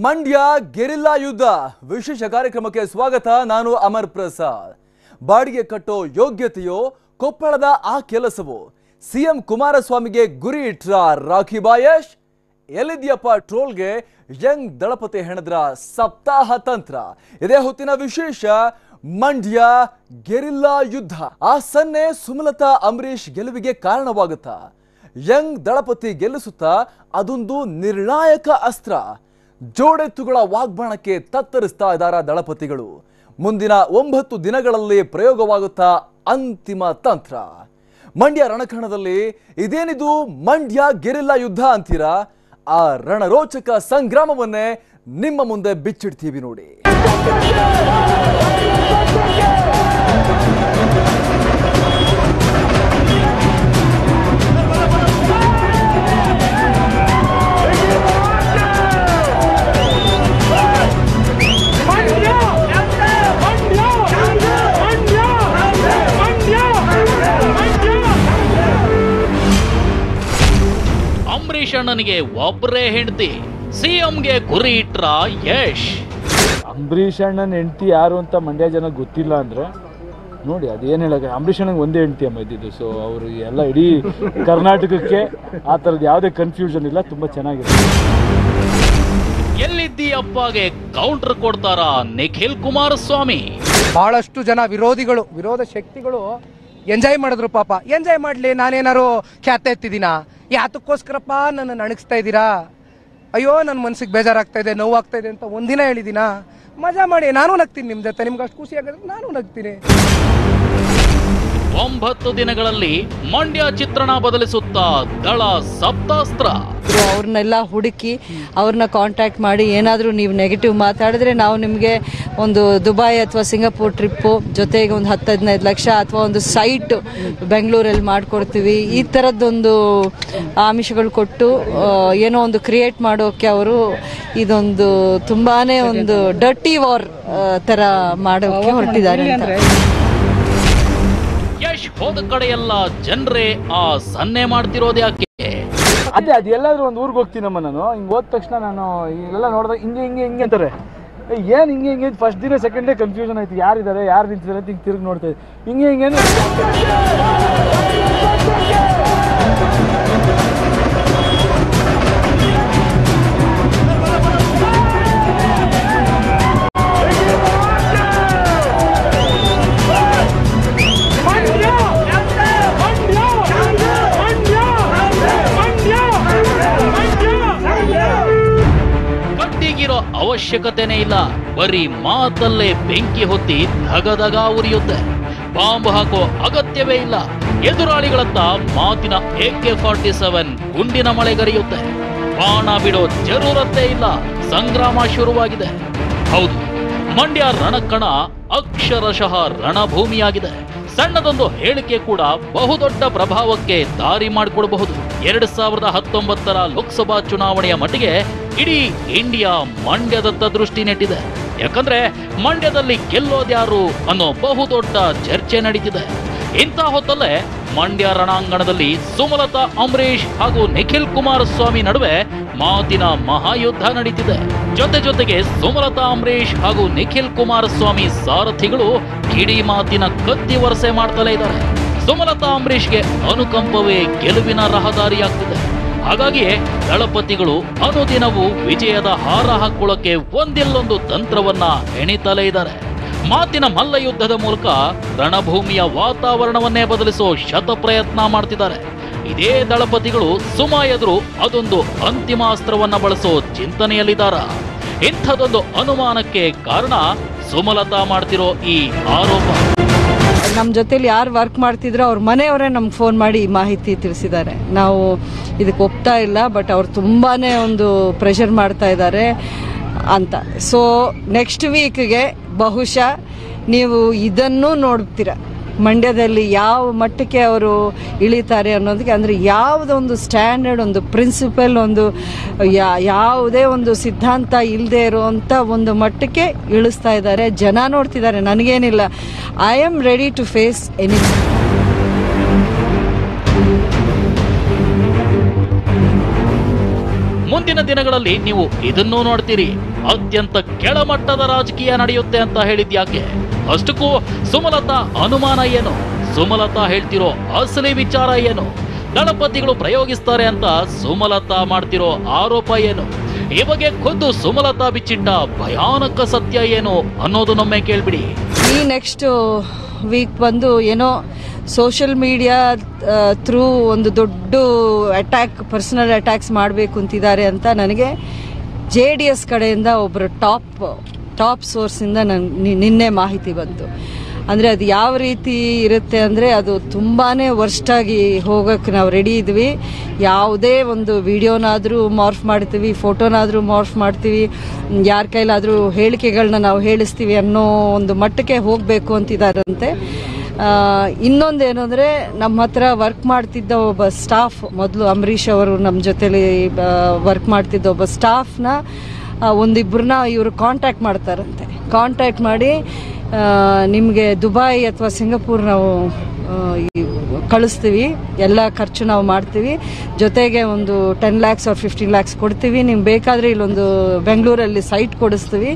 Mandya guerrilla ಯುದ್ಧ ವಿಶೇಷ ಕಾರ್ಯಕ್ರಮಕ್ಕೆ ಸ್ವಾಗತ. ನಾನು ಅಮರ್ ಪ್ರಸಾದ್. ಬಾಡಿಗೆ ಕಟ್ಟೋ ಯೋಗ್ಯತೆಯೋ ಕೊಪ್ಪಳದ ಆ ಕೆಲಸವೋ ಸಿಎಂ ಕುಮಾರಸ್ವಾಮಿಗೆ ಗುರಿ ಇಟ್ರ ರಾಖಿ ಬಾಯೇಶ್. ಎಲ್ಲಿದ್ಯಪ್ಪ ಟ್ರೋಲ್ಗೆ ಯಂಗ್ ದಳಪತಿ ಹೆಣದ್ರ ಸಪ್ತಾಹ ತಂತ್ರ. ಇದೇ ಹೊತ್ತಿನ ವಿಶೇಷ ಮಂಡ್ಯ ಗೆರಿಲ್ಲಾ ಯುದ್ಧ. ಆ ಸನ್ನೆ ಸುಮಲತಾ ಅಂಬರೀಶ್ ಗೆಲುವಿಗೆ ಕಾರಣವಾಗುತ್ತಾ? ಯಂಗ್ ದಳಪತಿ ಗೆಲ್ಲಿಸುತ್ತಾ ಅದೊಂದು ನಿರ್ಣಾಯಕ ಅಸ್ತ್ರ. ಜೋಡೆತ್ತುಗಳ ವಾಗ್ಬಾಣಕ್ಕೆ ತತ್ತರಿಸ್ತಾ ಇದ್ದಾರ ದಳಪತಿಗಳು. ಮುಂದಿನ 9 ದಿನಗಳಲ್ಲಿ ಪ್ರಯೋಗವಾಗುತ್ತಾ ಅಂತಿಮ ತಂತ್ರ. ಮಂಡ್ಯ ರಣಕಣದಲ್ಲಿ ಇದೇನಿದು ಮಂಡ್ಯ ಗೆರಿಲ್ಲಾ ಯುದ್ಧ ಅಂತೀರಾ? ಆ ರಣರೋಚಕ ಸಂಗ್ರಾಮವನ್ನೇ ನಿಮ್ಮ ಮುಂದೆ ಬಿಚ್ಚಿಡ್ತೀವಿ ನೋಡಿ. ಅಂಬರೀಷ್ ಅಣ್ಣನಿಗೆ ಒಬ್ಬರೇ ಹೆಂಡತಿ, ಸಿಎಂಗೆ ಗುರಿ ಇಟ್ರ ಯಶ್. ಅಂಬರೀಷ್ ಅಣ್ಣನ ಹೆಂಡತಿ ಯಾರು ಅಂತ ಮಂಡ್ಯ ಜನ ಗೊತ್ತಿಲ್ಲ ಅಂದ್ರೆ ನೋಡಿ, ಅದೇನು ಹೇಳಕ್ಕೆ, ಅಂಬರೀಷ್ ಅಣ್ಣಗೆ ಒಂದೇ ಹೆಂಡತಿ ಅಮ್ಮ ಇದ್ದಿದ್ದು. ಸೊ ಅವರು ಎಲ್ಲ ಇಡೀ ಕರ್ನಾಟಕಕ್ಕೆ ಆ ಥರದ್ದು ಯಾವುದೇ ಕನ್ಫ್ಯೂಷನ್ ಇಲ್ಲ, ತುಂಬ ಚೆನ್ನಾಗಿದೆ. ಎಲ್ಲಿದ್ದೀಯಪ್ಪಗೆ ಕೌಂಟರ್ ಕೊಡ್ತಾರ ನಿಖಿಲ್ ಕುಮಾರಸ್ವಾಮಿ. ಬಹಳಷ್ಟು ಜನ ವಿರೋಧ ಶಕ್ತಿಗಳು ಎಂಜಾಯ್ ಮಾಡಿದ್ರು. ಪಾಪ ಎಂಜಾಯ್ ಮಾಡಲಿ, ನಾನೇನಾರು ಖ್ಯಾತೆ ಎತ್ತಿದ್ದೀನ? ಯಾತಕ್ಕೋಸ್ಕರಪ್ಪ ನನ್ನ ಅಣಗಿಸ್ತಾ ಇದ್ದೀರಾ? ಅಯ್ಯೋ ನನ್ನ ಮನ್ಸಿಗೆ ಬೇಜಾರಾಗ್ತಾ ಇದೆ, ನೋವಾಗ್ತಾ ಇದೆ ಅಂತ ಒಂದಿನ ಹೇಳಿದ್ದೀನ? ಮಜಾ ಮಾಡಿ, ನಾನು ನಗ್ತೀನಿ ನಿಮ್ಮ ಜೊತೆ. ನಿಮ್ಗೆ ಅಷ್ಟು ಖುಷಿ ಆಗುತ್ತೆ, ನಾನು ನಗ್ತೀನಿ. 9 ದಿನಗಳಲ್ಲಿ ಮಂಡ್ಯ ಚಿತ್ರಣ ಬದಲಿಸುತ್ತಾ ದಳ ಸಪ್ತಾಸ್ತ್ರ. ಅವ್ರನ್ನೆಲ್ಲ ಹುಡುಕಿ ಅವ್ರನ್ನ ಕಾಂಟ್ಯಾಕ್ಟ್ ಮಾಡಿ ಏನಾದರೂ ನೀವು ನೆಗೆಟಿವ್ ಮಾತಾಡಿದ್ರೆ ನಾವು ನಿಮಗೆ ಒಂದು ದುಬೈ ಅಥವಾ ಸಿಂಗಾಪುರ್ ಟ್ರಿಪ್ಪು ಜೊತೆಗೆ ಒಂದು 10-15 ಲಕ್ಷ ಅಥವಾ ಒಂದು ಸೈಟ್ ಬೆಂಗಳೂರಲ್ಲಿ ಮಾಡಿಕೊಡ್ತೀವಿ. ಈ ಥರದ್ದೊಂದು ಆಮಿಷಗಳು ಕೊಟ್ಟು ಏನೋ ಒಂದು ಕ್ರಿಯೇಟ್ ಮಾಡೋಕ್ಕೆ ಅವರು ಇದೊಂದು ತುಂಬಾ ಒಂದು ಡರ್ಟಿ ವಾರ್ ಥರ ಮಾಡೋಕ್ಕೆ ಹೊರಟಿದ್ದಾರೆ ಅಂತ. ಯಶ್ ಹೋದ ಕಡೆ ಎಲ್ಲ ಜನರೇ ಆ ಸನ್ನೆ ಮಾಡ್ತಿರೋದು ಯಾಕೆ? ಅದೇ ಅದು ಎಲ್ಲಾದ್ರೂ ಒಂದು ಊರಿಗೆ ಹೋಗ್ತೀನಮ್ಮ ನಾನು. ಹಿಂಗೆ ಹೋದ ತಕ್ಷಣ ನಾನು ಇಲ್ಲೆಲ್ಲ ನೋಡಿದಾಗ ಹಿಂಗೆ ಅಂತಾರೆ. ಏನು ಹಿಂಗೆ ಫಸ್ಟ್ ದಿನ ಸೆಕೆಂಡ್ ಡೇ ಕನ್ಫ್ಯೂಷನ್ ಆಯ್ತು, ಯಾರಿದ್ದಾರೆ ಯಾರು ನಿಂತಿದ್ದಾರೆ ಅಂತ ಹಿಂಗೆ ತಿರುಗಿ ನೋಡ್ತಾ ಇದ್ದೆ. ಹಿಂಗೇನು ಅವಶ್ಯಕತೆನೇ ಇಲ್ಲ, ಬರೀ ಮಾತಲ್ಲೇ ಬೆಂಕಿ ಹೊತ್ತಿ ಧಗಧಗ ಉರಿಯುತ್ತೆ. ಬಾಂಬ್ ಹಾಕೋ ಅಗತ್ಯವೇ ಇಲ್ಲ. ಎದುರಾಳಿಗಳತ್ತ ಮಾತಿನ AK-47 ಗುಂಡಿನ ಮಳೆಗರಿಯುತ್ತೆ. ಬಾಣ ಬಿಡೋ ಜರೂರತ್ತೇ ಇಲ್ಲ. ಸಂಗ್ರಾಮ ಶುರುವಾಗಿದೆ. ಹೌದು, ಮಂಡ್ಯ ರಣಕಣ ಅಕ್ಷರಶಃ ರಣಭೂಮಿಯಾಗಿದೆ. ಸಣ್ಣದೊಂದು ಹೇಳಿಕೆ ಕೂಡ ಬಹುದೊಡ್ಡ ಪ್ರಭಾವಕ್ಕೆ ದಾರಿ ಮಾಡಿಕೊಡಬಹುದು. 2019 ಲೋಕಸಭಾ ಚುನಾವಣೆಯ ಮಟ್ಟಿಗೆ ಇಡೀ ಇಂಡಿಯಾ ಮಂಡ್ಯದತ್ತ ದೃಷ್ಟಿ ನೆಟ್ಟಿದೆ. ಯಾಕಂದ್ರೆ ಮಂಡ್ಯದಲ್ಲಿ ಗೆಲ್ಲೋದ್ಯಾರು ಅನ್ನೋ ಬಹುದೊಡ್ಡ ಚರ್ಚೆ ನಡೀತಿದೆ. ಇಂಥ ಹೊತ್ತಲ್ಲೇ ಮಂಡ್ಯ ರಣಾಂಗಣದಲ್ಲಿ ಸುಮಲತಾ ಅಂಬರೀಶ್ ಹಾಗೂ ನಿಖಿಲ್ ಕುಮಾರಸ್ವಾಮಿ ನಡುವೆ ಮಾತಿನ ಮಹಾಯುದ್ಧ ನಡೀತಿದೆ. ಜೊತೆಗೆ ಸುಮಲತಾ ಅಂಬರೀಶ್ ಹಾಗೂ ನಿಖಿಲ್ ಕುಮಾರಸ್ವಾಮಿ ಸಾರಥಿಗಳು ಕಿಡಿ ಮಾತಿನ ಕತ್ತಿ ವರಸೆ ಮಾಡ್ತಲೇ ಇದ್ದಾರೆ. ಸುಮಲತಾ ಅಂಬರೀಶ್ಗೆ ಅನುಕಂಪವೇ ಗೆಲುವಿನ ರಹದಾರಿಯಾಗ್ತಿದೆ. ಹಾಗಾಗಿಯೇ ದಳಪತಿಗಳು ಅನುದಿನವೂ ವಿಜಯದ ಹಾರ ಹಾಕೊಳ್ಳೋಕೆ ಒಂದಿಲ್ಲೊಂದು ತಂತ್ರವನ್ನ ಹೆಣಿತಲೇ ಇದ್ದಾರೆ. ಮಾತಿನ ಮಲ್ಲಯುದ್ಧದ ಮೂಲಕ ರಣಭೂಮಿಯ ವಾತಾವರಣವನ್ನೇ ಬದಲಿಸೋ ಶತಪ್ರಯತ್ನ ಮಾಡ್ತಿದ್ದಾರೆ. ಇದೇ ದಳಪತಿಗಳು ಸುಮಾ ಎದುರು ಅದೊಂದು ಅಂತಿಮ ಅಸ್ತ್ರವನ್ನ ಬಳಸೋ ಚಿಂತನೆಯಲ್ಲಿದ್ದಾರ. ಇಂಥದೊಂದು ಅನುಮಾನಕ್ಕೆ ಕಾರಣ ಸುಮಲತಾ ಮಾಡ್ತಿರೋ ಈ ಆರೋಪ. ನಮ್ಮ ಜೊತೆಲಿ ಯಾರು ವರ್ಕ್ ಮಾಡ್ತಿದ್ರು ಅವ್ರ ಮನೆಯವರೇ ನಮ್ಗೆ ಫೋನ್ ಮಾಡಿ ಈ ಮಾಹಿತಿ ತಿಳಿಸಿದ್ದಾರೆ. ನಾವು ಇದಕ್ಕೆ ಒಪ್ತಾ ಇಲ್ಲ, ಬಟ್ ಅವ್ರು ತುಂಬಾ ಒಂದು ಪ್ರೆಷರ್ ಮಾಡ್ತಾ ಇದ್ದಾರೆ ಅಂತ. ಸೊ ನೆಕ್ಸ್ಟ್ ವೀಕ್ಗೆ ಬಹುಶಃ ನೀವು ಇದನ್ನು ನೋಡ್ತೀರ, ಮಂಡ್ಯದಲ್ಲಿ ಯಾವ ಮಟ್ಟಕ್ಕೆ ಅವರು ಇಳಿತಾರೆ ಅನ್ನೋದಕ್ಕೆ. ಅಂದರೆ ಯಾವುದೊಂದು ಸ್ಟ್ಯಾಂಡರ್ಡ್, ಒಂದು ಪ್ರಿನ್ಸಿಪಲ್, ಒಂದು ಯಾವುದೇ ಒಂದು ಸಿದ್ಧಾಂತ ಇಲ್ಲದೆ ಇರುವಂಥ ಒಂದು ಮಟ್ಟಕ್ಕೆ ಇಳಿಸ್ತಾ ಇದ್ದಾರೆ. ಜನ ನೋಡ್ತಿದ್ದಾರೆ, ನನಗೇನಿಲ್ಲ. I am ready to face anything. ಮುಂದಿನ ದಿನಗಳಲ್ಲಿ ನೀವು ಇದನ್ನೂ ನೋಡ್ತೀರಿ. ಅತ್ಯಂತ ಕೆಳಮಟ್ಟದ ರಾಜಕೀಯ ನಡೆಯುತ್ತೆ ಅಂತ ಹೇಳಿದ್ಯಾಕೆ? ಅಷ್ಟಕ್ಕೂ ಸುಮಲತಾ ಅನುಮಾನ ಏನು? ಸುಮಲತಾ ಹೇಳ್ತಿರೋ ಅಸಲಿ ವಿಚಾರ ಏನು? ದಳಪತಿಗಳು ಪ್ರಯೋಗಿಸ್ತಾರೆ ಅಂತ ಸುಮಲತಾ ಮಾಡ್ತಿರೋ ಆರೋಪ ಏನು? ಈ ಬಗ್ಗೆ ಖುದ್ದು ಸುಮಲತಾ ಬಿಚ್ಚಿಟ್ಟ ಭಯಾನಕ ಸತ್ಯ ಏನು ಅನ್ನೋದು ನಮ್ಮೆ ಕೇಳ್ಬಿಡಿ. ಈ ನೆಕ್ಸ್ಟ್ ವೀಕ್ ಬಂದು ಏನೋ ಸೋಷಿಯಲ್ ಮೀಡಿಯಾ ಥ್ರೂ ಒಂದು ದೊಡ್ಡ ಪರ್ಸನಲ್ ಅಟ್ಯಾಕ್ಸ್ ಮಾಡಬೇಕು ಅಂತಿದ್ದಾರೆ ಅಂತ ನನಗೆ JDS ಕಡೆಯಿಂದ ಒಬ್ಬರು ಟಾಪ್ ಸೋರ್ಸಿಂದ ನಿನ್ನೆ ಮಾಹಿತಿ ಬಂತು. ಅಂದರೆ ಅದು ಯಾವ ರೀತಿ ಇರುತ್ತೆ ಅಂದರೆ ಅದು ತುಂಬಾ ವರ್ಸ್ಟಾಗಿ ಹೋಗೋಕ್ಕೆ ನಾವು ರೆಡಿ ಇದ್ವಿ. ಯಾವುದೇ ಒಂದು ವಿಡಿಯೋನಾದರೂ ಮಾರ್ಫ್ ಮಾಡ್ತೀವಿ, ಫೋಟೋನಾದರೂ ಮಾರ್ಫ್ ಮಾಡ್ತೀವಿ, ಯಾರ ಕೈಲಾದರೂ ಹೇಳಿಕೆಗಳನ್ನ ನಾವು ಹೇಳಿಸ್ತೀವಿ ಅನ್ನೋ ಒಂದು ಮಟ್ಟಕ್ಕೆ ಹೋಗಬೇಕು ಅಂತಿದ್ದಾರಂತೆ. ಇನ್ನೊಂದೇನು ಅಂದರೆ ನಮ್ಮ ಹತ್ರ ವರ್ಕ್ ಮಾಡ್ತಿದ್ದ ಒಬ್ಬ ಸ್ಟಾಫ್, ಮೊದಲು ಅಂಬರೀಷ್ ಅವರು ನಮ್ಮ ಜೊತೆಲಿ ವರ್ಕ್ ಮಾಡ್ತಿದ್ದ ಒಬ್ಬ ಸ್ಟಾಫ್ನ ಒಂದಿಬ್ಬರನ್ನ ಇವರು ಕಾಂಟ್ಯಾಕ್ಟ್ ಮಾಡ್ತಾರಂತೆ. ಕಾಂಟ್ಯಾಕ್ಟ್ ಮಾಡಿ ನಿಮಗೆ ದುಬೈ ಅಥವಾ ಸಿಂಗಪೂರ್ ನಾವು ಕಳಿಸ್ತೀವಿ, ಎಲ್ಲ ಖರ್ಚು ನಾವು ಮಾಡ್ತೀವಿ, ಜೊತೆಗೆ ಒಂದು 10 lakhs or 15 lakhs ಕೊಡ್ತೀವಿ, ನಿಮ್ಗೆ ಬೇಕಾದರೆ ಇಲ್ಲೊಂದು ಬೆಂಗಳೂರಲ್ಲಿ ಸೈಟ್ ಕೊಡಿಸ್ತೀವಿ,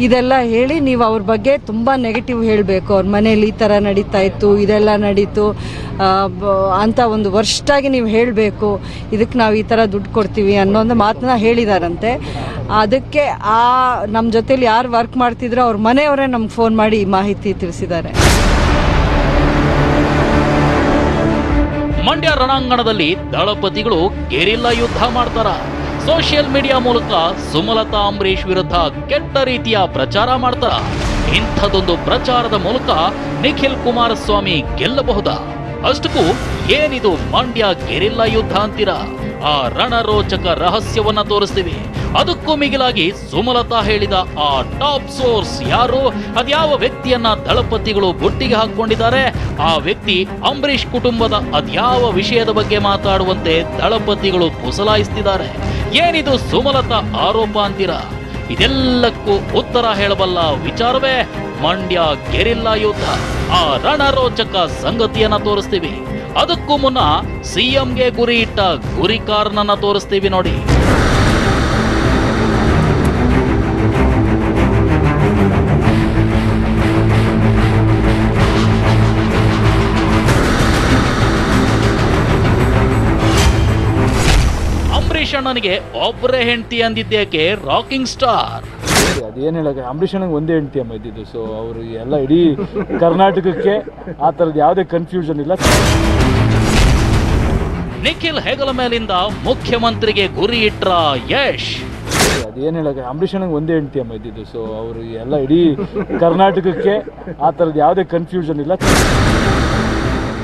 ಇದೆಲ್ಲ ಹೇಳಿ ನೀವು ಅವ್ರ ಬಗ್ಗೆ ತುಂಬ ನೆಗೆಟಿವ್ ಹೇಳಬೇಕು. ಅವ್ರ ಮನೇಲಿ ಈ ಥರ ನಡೀತಾ ಇತ್ತು, ಇದೆಲ್ಲ ನಡೀತು ಅಂತ ಒಂದು ವರ್ಷಾಗಿ ನೀವು ಹೇಳಬೇಕು, ಇದಕ್ಕೆ ನಾವು ಈ ಥರ ದುಡ್ಡು ಕೊಡ್ತೀವಿ ಅನ್ನೋ ಒಂದು ಮಾತನ್ನ ಹೇಳಿದಾರಂತೆ. ಅದಕ್ಕೆ ನಮ್ಮ ಜೊತೆಲಿ ಯಾರು ವರ್ಕ್ ಮಾಡ್ತಿದ್ರು ಅವ್ರ ಮನೆಯವರೇ ನಮ್ಗೆ ಫೋನ್ ಮಾಡಿ ಈ ಮಾಹಿತಿ ತಿಳಿಸಿದ್ದಾರೆ. ಮಂಡ್ಯ ರಣಾಂಗಣದಲ್ಲಿ ದಳಪತಿಗಳು ಗೆರಿಲ್ಲಾ ಯುದ್ಧ ಮಾಡ್ತಾರ. ಸೋಷಿಯಲ್ ಮೀಡಿಯಾ ಮೂಲಕ ಸುಮಲತಾ ಅಂಬರೀಷ್ ವಿರುದ್ಧ ಕೆಟ್ಟ ರೀತಿಯ ಪ್ರಚಾರ ಮಾಡ್ತಾರ. ಇಂಥದೊಂದು ಪ್ರಚಾರದ ಮೂಲಕ ನಿಖಿಲ್ ಕುಮಾರಸ್ವಾಮಿ ಗೆಲ್ಲಬಹುದಾ? ಅಷ್ಟಕ್ಕೂ ಏನಿದು ಮಂಡ್ಯ ಗೆರಿಲ್ಲಾ ಯುದ್ಧ ಅಂತೀರಾ? ಆ ರಣರೋಚಕ ರಹಸ್ಯವನ್ನ ತೋರಿಸ್ತೀವಿ. ಅದಕ್ಕೂ ಮಿಗಿಲಾಗಿ ಸುಮಲತಾ ಹೇಳಿದ ಆ ಟಾಪ್ ಸೋರ್ಸ್ ಯಾರು, ಅದ್ಯಾವ ವ್ಯಕ್ತಿಯನ್ನ ದಳಪತಿಗಳು ಬುಟ್ಟಿಗೆ ಹಾಕೊಂಡಿದ್ದಾರೆ, ಆ ವ್ಯಕ್ತಿ ಅಂಬರೀಷ್ ಕುಟುಂಬದ ಅದ್ಯಾವ ವಿಷಯದ ಬಗ್ಗೆ ಮಾತಾಡುವಂತೆ ದಳಪತಿಗಳು ಪುಸಲಾಯಿಸ್ತಿದ್ದಾರೆ. ಏನಿದು ಸುಮಲತಾ ಆರೋಪ ಅಂತೀರಾ? ಇದೆಲ್ಲಕ್ಕೂ ಉತ್ತರ ಹೇಳಬಲ್ಲ ವಿಚಾರವೇ ಮಂಡ್ಯ ಗೆರಿಲ್ಲಾ ಯುದ್ಧ. ಆ ರಣರೋಚಕ ಸಂಗತಿಯನ್ನ ತೋರಿಸ್ತೀವಿ. ಅದಕ್ಕೂ ಮುನ್ನ ಸಿಎಂಗೆ ಗುರಿ ಇಟ್ಟ ಗುರಿಕಾರನನ್ನ ತೋರಿಸ್ತೀವಿ ನೋಡಿ. ಅಂಬರೀಷ್ ಅಣ್ಣನಿಗೆ ಒಬ್ಬರೇ ಹೆಂಡತಿ ಅಂದಿದ್ದೇಕೆ ರಾಕಿಂಗ್ ಸ್ಟಾರ್? ಅದೇನು ಹೇಳಕ್ಕೆ, ಅಂಬರೀಷ್ ಅಣ್ಣನಿಗೆ ಒಂದೇ ಹೆಂಡತಿ ಅಮ್ಮ ಇದ್ದಿದ್ದು. ಸೊ ಅವರು ಎಲ್ಲ ಇಡೀ ಕರ್ನಾಟಕಕ್ಕೆ ಆ ಥರದ್ದು ಯಾವುದೇ ಕನ್ಫ್ಯೂಷನ್ ಇಲ್ಲ. ನಿಖಿಲ್ ಹೆಗಲ ಮೇಲಿಂದ ಮುಖ್ಯಮಂತ್ರಿಗೆ ಗುರಿ ಇಟ್ರ ಯಶ್. ಅದೇನು ಹೇಳಕ್ಕೆ, ಅಂಬರೀಷ್ ಅಣ್ಣನಿಗೆ ಒಂದೇ ಹೆಂಡತಿ ಅಮ್ಮ ಇದ್ದಿದ್ದು. ಸೊ ಅವರು ಎಲ್ಲ ಇಡೀ ಕರ್ನಾಟಕಕ್ಕೆ ಆ ಥರದ್ದು ಯಾವುದೇ ಕನ್ಫ್ಯೂಷನ್ ಇಲ್ಲ.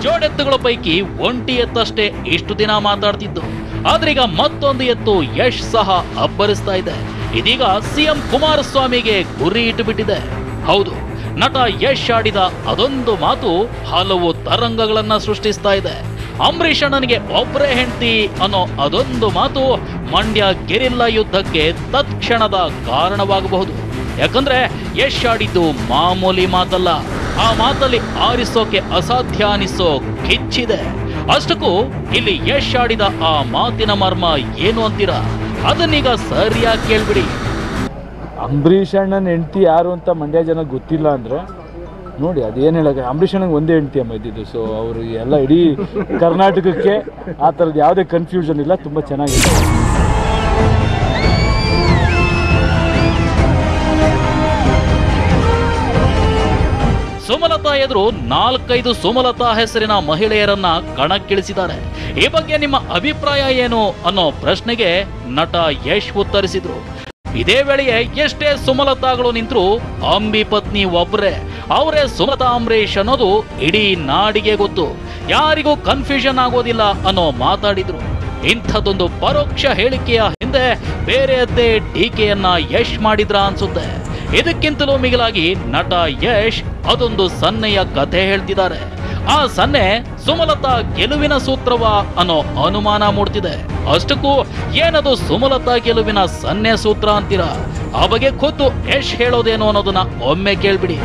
ಜೋಡೆತ್ತುಗಳ ಪೈಕಿ ಒಂಟಿ ಎತ್ತಷ್ಟೇ ಇಷ್ಟು ದಿನ ಮಾತಾಡ್ತಿದ್ದು, ಆದ್ರೀಗ ಮತ್ತೊಂದು ಎತ್ತು ಯಶ್ ಸಹ ಅಬ್ಬರಿಸ್ತಾ ಇದೆ. ಇದೀಗ ಸಿಎಂ ಕುಮಾರಸ್ವಾಮಿಗೆ ಗುರಿ ಇಟ್ಟುಬಿಟ್ಟಿದೆ. ಹೌದು, ನಟ ಯಶ್ ಆಡಿದ ಅದೊಂದು ಮಾತು ಹಲವು ತರಂಗಗಳನ್ನ ಸೃಷ್ಟಿಸ್ತಾ ಇದೆ. ಅಂಬರೀಷ್ ಅಣ್ಣನಿಗೆ ಒಬ್ಬರೇ ಹೆಂಡತಿ ಅನ್ನೋ ಅದೊಂದು ಮಾತು ಮಂಡ್ಯ ಗೆರಿಲ್ಲಾ ಯುದ್ಧಕ್ಕೆ ತತ್ಕ್ಷಣದ ಕಾರಣವಾಗಬಹುದು. ಯಾಕಂದ್ರೆ ಯಶ್ ಆಡಿದ್ದು ಮಾಮೂಲಿ ಮಾತಲ್ಲ. ಆ ಮಾತಲ್ಲಿ ಆರಿಸೋಕೆ ಅಸಾಧ್ಯ ಅನಿಸೋ ಕಿಚ್ಚಿದೆ. ಅಷ್ಟಕ್ಕೂ ಇಲ್ಲಿ ಯಶ್ ಆಡಿದ ಆ ಮಾತಿನ ಮರ್ಮ ಏನು ಅಂತೀರಾ? ಅದನ್ನೀಗ ಸರಿಯಾಗಿ ಕೇಳ್ಬಿಡಿ. ಅಂಬರೀಷ್ ಅಣ್ಣನ ಹೆಂಡತಿ ಯಾರು ಅಂತ ಮಂಡ್ಯ ಜನ ಗೊತ್ತಿಲ್ಲ ಅಂದರೆ ನೋಡಿ, ಅದೇನು ಹೇಳಕ್ಕೆ, ಅಂಬರೀಷ್ ಅಣ್ಣನಿಗೆ ಒಂದೇ ಹೆಂಡತಿ ಅಮ್ಮ ಇದ್ದಿದ್ದು. ಸೊ ಅವರು ಎಲ್ಲ ಇಡೀ ಕರ್ನಾಟಕಕ್ಕೆ ಆ ಥರದ್ದು ಯಾವುದೇ ಕನ್ಫ್ಯೂಷನ್ ಇಲ್ಲ. ತುಂಬ ಚೆನ್ನಾಗಿದೆ. ಸುಮಲತಾ ಎದುರು 4-5 ಸುಮಲತಾ ಹೆಸರಿನ ಮಹಿಳೆಯರನ್ನ ಕಣಕ್ಕಿಳಿಸಿದ್ದಾರೆ. ಈ ಬಗ್ಗೆ ನಿಮ್ಮ ಅಭಿಪ್ರಾಯ ಏನು ಅನ್ನೋ ಪ್ರಶ್ನೆಗೆ ನಟ ಯಶ್ ಉತ್ತರಿಸಿದ್ರು. ಇದೇ ವೇಳೆಯೇ ಎಷ್ಟೇ ಸುಮಲತಾಗಳು ನಿಂತರೂ ಅಂಬಿ ಪತ್ನಿ ಒಬ್ರೆ, ಅವರೇ ಸುಮಲತಾ ಅಂಬರೀಷ್ ಅನ್ನೋದು ಇಡೀ ನಾಡಿಗೆ ಗೊತ್ತು, ಯಾರಿಗೂ ಕನ್ಫ್ಯೂಷನ್ ಆಗೋದಿಲ್ಲ ಅನ್ನೋ ಮಾತಾಡಿದ್ರು. ಇಂಥದ್ದೊಂದು ಪರೋಕ್ಷ ಹೇಳಿಕೆಯ ಹಿಂದೆ ಬೇರೆಯದ್ದೇ ಟೀಕೆಯನ್ನ ಯಶ್ ಮಾಡಿದ್ರ ಅನ್ಸುತ್ತೆ. ಇದಕ್ಕಿಂತಲೂ ಮಿಗಿಲಾಗಿ ನಟ ಯಶ್ ಅದೊಂದು ಸನ್ನೆಯ ಕಥೆ ಹೇಳ್ತಿದ್ದಾರೆ. ಆ ಸನ್ನೆ ಸುಮಲತಾ ಗೆಲುವಿನ ಸೂತ್ರವ ಅನ್ನೋ ಅನುಮಾನ ಮೂಡ್ತಿದೆ. ಅಷ್ಟಕ್ಕೂ ಏನದು ಸುಮಲತಾ ಗೆಲುವಿನ ಸನ್ನೆ ಸೂತ್ರ ಅಂತೀರಾ? ಆ ಬಗ್ಗೆ ಖುದ್ದು ಯಶ್ ಹೇಳೋದೇನು ಅನ್ನೋದನ್ನ ಒಮ್ಮೆ ಕೇಳ್ಬಿಡಿ.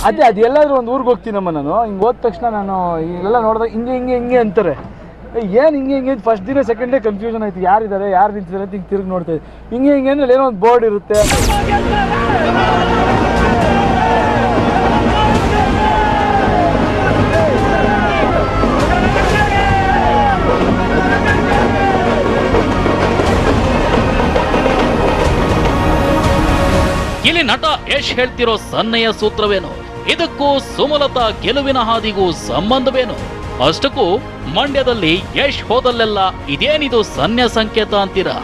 ಅದೆಲ್ಲಾದ್ರೂ ಒಂದು ಊರಿಗೆ ಹೋಗ್ತೀನಮ್ಮ ನಾನು, ಹಿಂಗೆ ಹೋದ ತಕ್ಷಣ ನಾನು ಇಲ್ಲೆಲ್ಲ ನೋಡಿದಾಗ ಹಿಂಗೆ ಅಂತಾರೆ. ಏನು ಹಿಂಗೆ ಫಸ್ಟ್ ದಿನ ಸೆಕೆಂಡ್ ಡೇ ಕನ್ಫ್ಯೂಷನ್ ಆಯ್ತು, ಯಾರಿದ್ದಾರೆ ಯಾರು ನಿಂತಿದ್ದಾರೆ ಅಂತ ಹಿಂಗೆ ತಿರುಗಿ ನೋಡ್ತಾ ಇದ್ದೆ. ಹಿಂಗೆ ಅಂದ್ರೆ ಏನೋ ಒಂದು ಬೋರ್ಡ್ ಇರುತ್ತೆ. ಇಲ್ಲಿ ನಟ ಯಶ್ ಹೇಳ್ತಿರೋ ಸನ್ನೆಯ ಸೂತ್ರವೇನು? ಇದಕ್ಕೂ ಸುಮಲತಾ ಗೆಲುವಿನ ಹಾದಿಗೂ ಸಂಬಂಧವೇನು? ಅಷ್ಟಕ್ಕೂ ಮಂಡ್ಯದಲ್ಲಿ ಯಶ್ ಹೋದಲ್ಲೆಲ್ಲ ಇದೇನಿದು ಸನ್ನೆ ಸಂಕೇತ ಅಂತೀರಾ?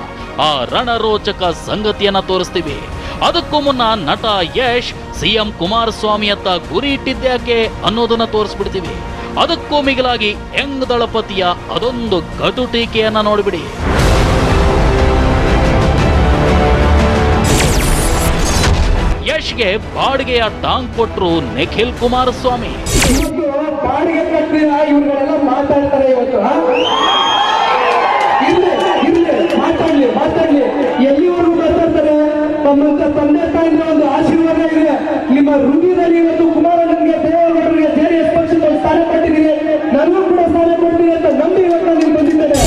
ಆ ರಣರೋಚಕ ಸಂಗತಿಯನ್ನ ತೋರಿಸ್ತೀವಿ. ಅದಕ್ಕೂ ಮುನ್ನ ನಟ ಯಶ್ ಸಿಎಂ ಕುಮಾರಸ್ವಾಮಿಯತ್ತ ಗುರಿ ಇಟ್ಟಿದ್ದ್ಯಾಕೆ ಅನ್ನೋದನ್ನ ತೋರಿಸ್ಬಿಡ್ತೀವಿ. ಅದಕ್ಕೂ ಮಿಗಿಲಾಗಿ ಯಂಗ್ ದಳಪತಿಯ ಅದೊಂದು ಕಟು ಟೀಕೆಯನ್ನ ನೋಡಿಬಿಡಿ. ಯಶ್ಗೆ ಬಾಡಿಗೆಯ ಟಾಂಗ್ ಕೊಟ್ರು ನಿಖಿಲ್ ಕುಮಾರಸ್ವಾಮಿ. ಬಾಡಿಗೆ ಕಟ್ಟಿದ ಇವ್ರುಗಳೆಲ್ಲ ಮಾತಾಡ್ತಾರೆ ಇವತ್ತು. ಮಾತಾಡ್ಲಿ ಎಲ್ಲಿವರೆಗೂ ಮಾತಾಡ್ತಾರೆ? ತಮ್ಮಂತ ತಂದೆ ತಾಯಿನ ಒಂದು ಆಶೀರ್ವಾದ ಇದೆ. ನಿಮ್ಮ ಹೃದಯದಲ್ಲಿ ಇವತ್ತು ಕುಮಾರಣ್ಣನಿಗೆ, ದೇವೇಗೌಡರಿಗೆ ಜೆಡಿಎಸ್ ಪಕ್ಷದ ಸ್ಥಾನ ಕೊಟ್ಟಿದ್ದೀರಿ, ನನಗೂ ಕೂಡ ಸ್ಥಾನ ಕೊಡ್ತೀನಿ ಅಂತ ನಂಬಿ ಇವತ್ತು ನೀವು ಬಂದಿದ್ದೇನೆ.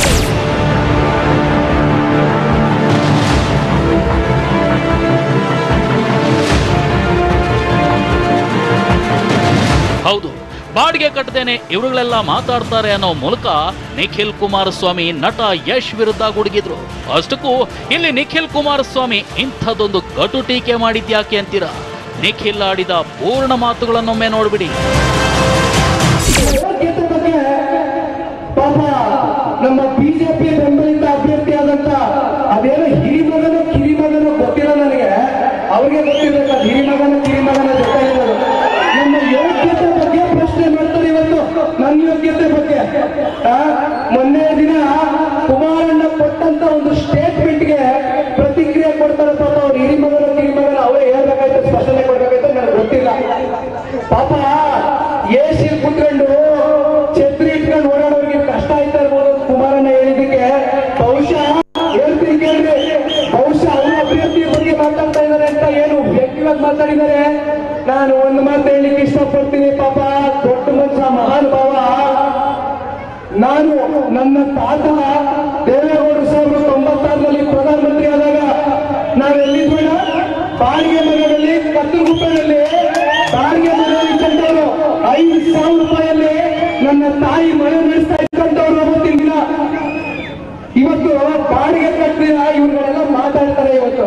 ಹೌದು, ಬಾಡಿಗೆ ಕಟ್ಟದೇನೆ ಇವರುಗಳೆಲ್ಲ ಮಾತಾಡ್ತಾರೆ ಅನ್ನೋ ಮೂಲಕ ನಿಖಿಲ್ ಕುಮಾರಸ್ವಾಮಿ ನಟ ಯಶ್ ವಿರುದ್ಧ ಗುಡುಗಿದ್ರು. ಅಷ್ಟಕ್ಕೂ ಇಲ್ಲಿ ನಿಖಿಲ್ ಕುಮಾರಸ್ವಾಮಿ ಇಂಥದ್ದೊಂದು ಕಟು ಟೀಕೆ ಮಾಡಿದ್ಯಾಕೆ ಅಂತೀರಾ? ನಿಖಿಲ್ ಆಡಿದ ಪೂರ್ಣ ಮಾತುಗಳನ್ನೊಮ್ಮೆ ನೋಡ್ಬಿಡಿ. ಪಾಪ ನಮ್ಮ ಬಿಜೆಪಿ ಬೆಂಬಲಿತ ಅಭ್ಯರ್ಥಿಯಾದಂತ ಅದೇನೋ ಕಿರಿಮಗನೋ ಗೊತ್ತಿಲ್ಲ ನನಗೆ, ಅವ್ರಿಗೆ ಗೊತ್ತಿರಬೇಕು. ಹಿರಿಮಗನ ಜೊತೆ ಇರೋದು ನಮ್ಮ ಯೋಗ್ಯತೆ ಬಗ್ಗೆ ಪ್ರಶ್ನೆ ಮಾಡ್ತಾರೆ ಇವತ್ತು. ನನ್ನ ಯೋಗ್ಯತೆ ಬಗ್ಗೆ ಮೊನ್ನೆ ದಿನ ಕುಮಾರಣ್ಣ ಕೊಟ್ಟಂತ ಒಂದು ಸ್ಟೇಟ್ಮೆಂಟ್ಗೆ ಪ್ರತಿಕ್ರಿಯೆ ಕೊಡ್ತಾರೆ. ಪಾಪ ಅವ್ರು ಹಿರಿಮಗನ ಅವರೇ ಹೇಳ್ಬೇಕಾಯ್ತು, ಸ್ಪಷ್ಟನೆ ಕೊಡ್ಬೇಕಾಯ್ತು, ನನಗೆ ಗೊತ್ತಿಲ್ಲ. ಪಾಪ ಎಸಿ ಕುತ್ಕೊಂಡು ಛತ್ರಿ ಇಟ್ಕೊಂಡು ಓಡಾಡೋರಿಗೆ ಕಷ್ಟ ಆಯ್ತಾ ಇರ್ಬೋದು ಕುಮಾರಣ್ಣ ಹೇಳಿದ್ದಕ್ಕೆ. ಬಹುಶಃ ಹೇಳ್ತೀನಿ ಕೇಳ್ರಿ, ಬಹುಶಃ ಅವ್ರ ಅಭ್ಯರ್ಥಿ ಬಗ್ಗೆ ಮಾತಾಡ್ತಾ ಇದ್ದಾರೆ ಅಂತ ಏನು ವ್ಯಕ್ತಿಗತ ಮಾತಾಡಿದ್ದಾರೆ. ನಾನು ಒಂದು ಮಾತು ಹೇಳಲಿಕ್ಕೆ ಇಷ್ಟಪಡ್ತೀನಿ. ಪಾಪ ದೊಡ್ಡ ಮನುಷ್ಯ, ಮಹಾನುಭಾವ. ನಾನು ನನ್ನ ತಾತ ದೇವೇಗೌಡರು 1996ರಲ್ಲಿ ಪ್ರಧಾನಮಂತ್ರಿ ಆದಾಗ ನಾವೆಲ್ಲಿದ್ವಿ? ಬಾಡಿಗೆ ಮನೆಯಲ್ಲಿ ಕತ್ತಲಗುಪ್ಪೆಯಲ್ಲಿ ಬಾಡಿಗೆ ಮನೆಯಲ್ಲಿ ಕಂಡವರು 5,000 ರೂಪಾಯಲ್ಲಿ ನನ್ನ ತಾಯಿ ಮನೆ ನಡೆಸ್ತಾ ಇಟ್ಕೊಂಡವ್ರು ಅವತ್ತಿನ ದಿನ. ಇವತ್ತು ಬಾಡಿಗೆ ಕಟ್ಟಿದ ಇವ್ರುಗಳೆಲ್ಲ ಮಾತಾಡ್ತಾರೆ ಇವತ್ತು.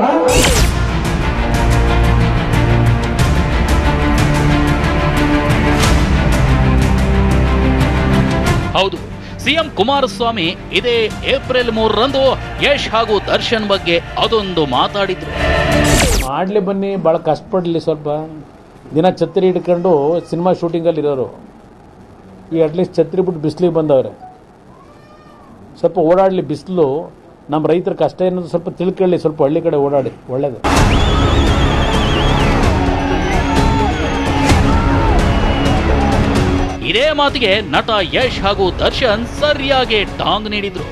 ಹೌದು, ಸಿಎಂ ಕುಮಾರಸ್ವಾಮಿ ಇದೇ ಏಪ್ರಿಲ್ 3ರಂದು ಯಶ್ ಹಾಗೂ ದರ್ಶನ್ ಬಗ್ಗೆ ಅದೊಂದು ಮಾತಾಡಿದ್ರು. ಮಾಡಲಿ ಬನ್ನಿ, ಭಾಳ ಕಷ್ಟಪಡಲಿ. ಸ್ವಲ್ಪ ದಿನ ಛತ್ರಿ ಹಿಡ್ಕೊಂಡು ಸಿನಿಮಾ ಶೂಟಿಂಗಲ್ಲಿ ಇರೋರು ಈ ಅಟ್ಲೀಸ್ಟ್ ಛತ್ರಿ ಬಿಟ್ಟು ಬಿಸಿಲಿಗೆ ಬಂದವ್ರೆ. ಸ್ವಲ್ಪ ಓಡಾಡಲಿ, ಬಿಸಿಲು ನಮ್ಮ ರೈತರ ಕಷ್ಟ ಏನದು ಸ್ವಲ್ಪ ತಿಳ್ಕೊಳ್ಳಿ, ಸ್ವಲ್ಪ ಹಳ್ಳಿ ಕಡೆ ಓಡಾಡಿ, ಒಳ್ಳೇದು. ಇದೇ ಮಾತಿಗೆ ನಟ ಯಶ್ ಹಾಗೂ ದರ್ಶನ್ ಸರಿಯಾಗಿ ಟಾಂಗ್ ನೀಡಿದ್ರು.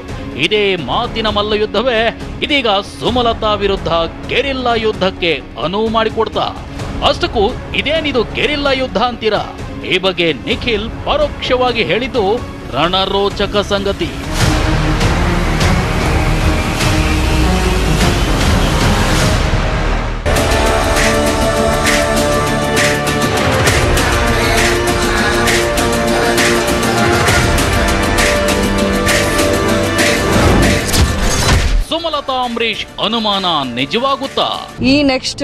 ಇದೇ ಮಾತಿನ ಮಲ್ಲ ಯುದ್ಧವೇ ಇದೀಗ ಸುಮಲತಾ ವಿರುದ್ಧ ಗೆರಿಲ್ಲಾ ಯುದ್ಧಕ್ಕೆ ಅನುವು ಮಾಡಿಕೊಡ್ತಾ. ಅಷ್ಟಕ್ಕೂ ಇದೇನಿದು ಗೆರಿಲ್ಲಾ ಯುದ್ಧ ಅಂತೀರಾ? ಈ ಬಗ್ಗೆ ನಿಖಿಲ್ ಪರೋಕ್ಷವಾಗಿ ಹೇಳಿದ್ದು ರಣರೋಚಕ ಸಂಗತಿ. ಸುಮಲತಾ ಅಂಬರೀಶ್ ಅನುಮಾನ ನಿಜವಾಗುತ್ತಾ? ಈ ನೆಕ್ಸ್ಟ್